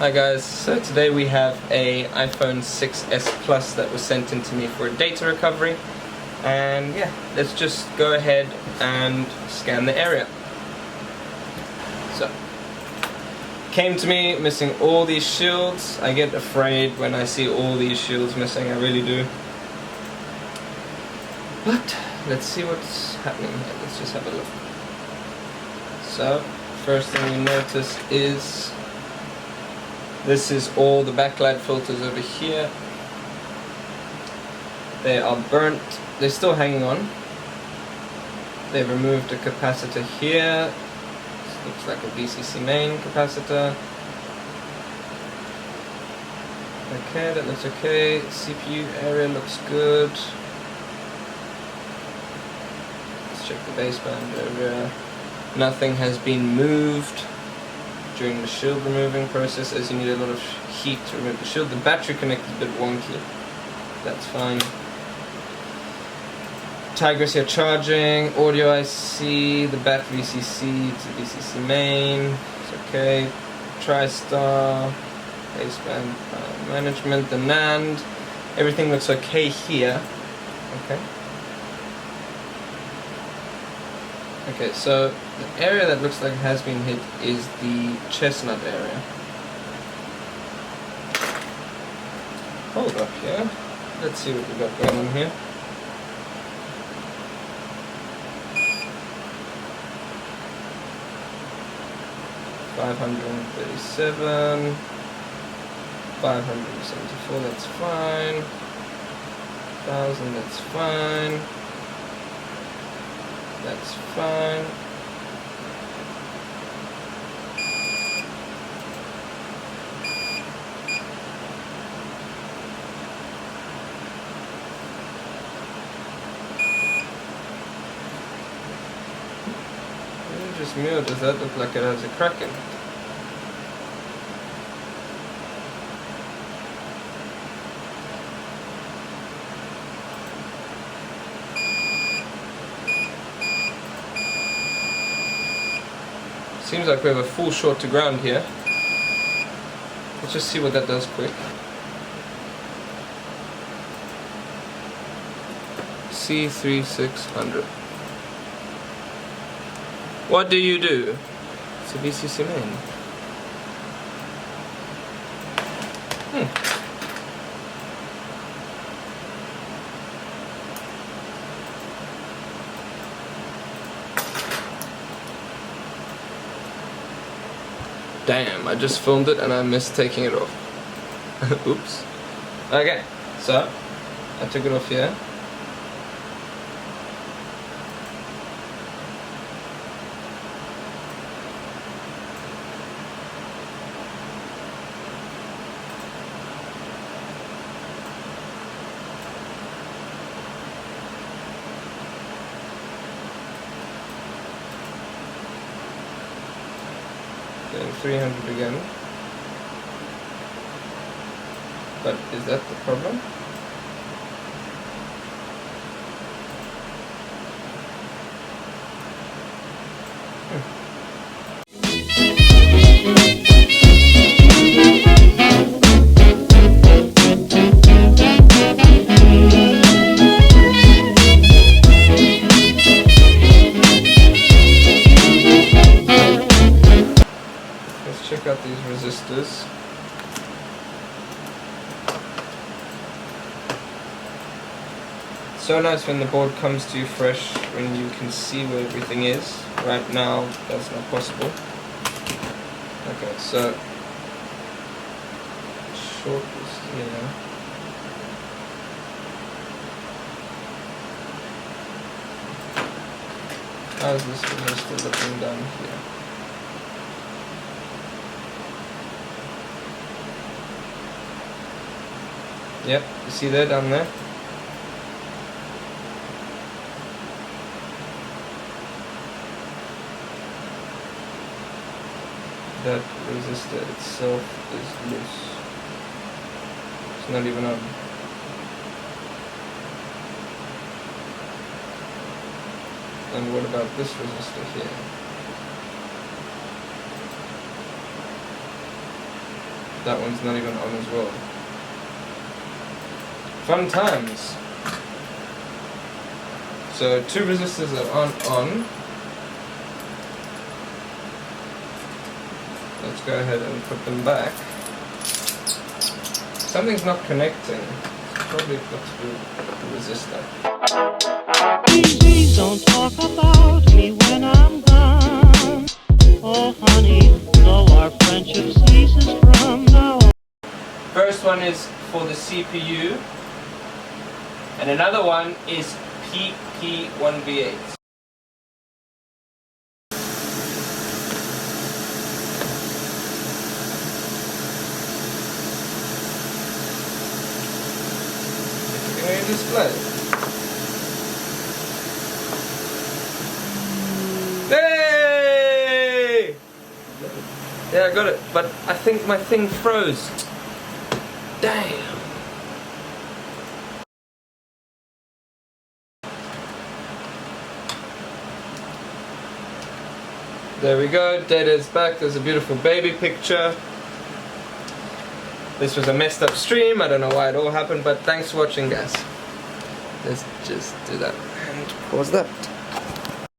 Hi guys, so today we have a iPhone 6s Plus that was sent in to me for data recovery, and yeah, let's just go ahead and scan the area. So, came to me missing all these shields. I get afraid when I see all these shields missing, I really do. But let's see what's happening here. Let's just have a look. So, first thing you notice is this is all the backlight filters over here. They are burnt. They're still hanging on. They've removed a capacitor here. This looks like a VCC main capacitor. Okay, that looks okay. CPU area looks good. Let's check the baseband area. Nothing has been moved during the shield removing process, as you need a lot of heat to remove the shield. The battery connect is a bit wonky. That's fine. Tigris here charging, audio IC, the back VCC, it's a VCC main, it's okay. TriStar, baseband power management, the NAND, everything looks okay here. Okay. Okay, so the area that looks like it has been hit is the chestnut area. Hold up here. Let's see what we got going on here. $537, $574, that's fine. 1,000, that's fine. That's fine. Just mirror, does that look like it has a crack in it? Seems like we have a full short to ground here. Let's just see what that does quick. C3600. What do you do? It's a VCC main. Damn, I just filmed it and I missed taking it off. Oops. Okay, so I took it off here. Getting 300 again. But is that the problem? Check out these resistors. So nice when the board comes to you fresh, when you can see where everything is. Right now, that's not possible. Okay, so short is here. How's this resistor looking down here? Yep, you see that down there? That resistor itself is loose. It's not even on. And what about this resistor here? that one's not even on as well. Fun times. So 2 resistors that aren't on. Let's go ahead and put them back. Something's not connecting. It's probably got to do with the resistor. Please don't talk about me when I'm gone. Oh honey, though our friendship ceases from now on. First one is for the CPU, and another one is PP1V8. Display. Hey! Yeah, I got it, but I think my thing froze. Damn. There we go, data is back. There's a beautiful baby picture. This was a messed up stream, I don't know why it all happened, but thanks for watching, guys. Let's just do that and pause that.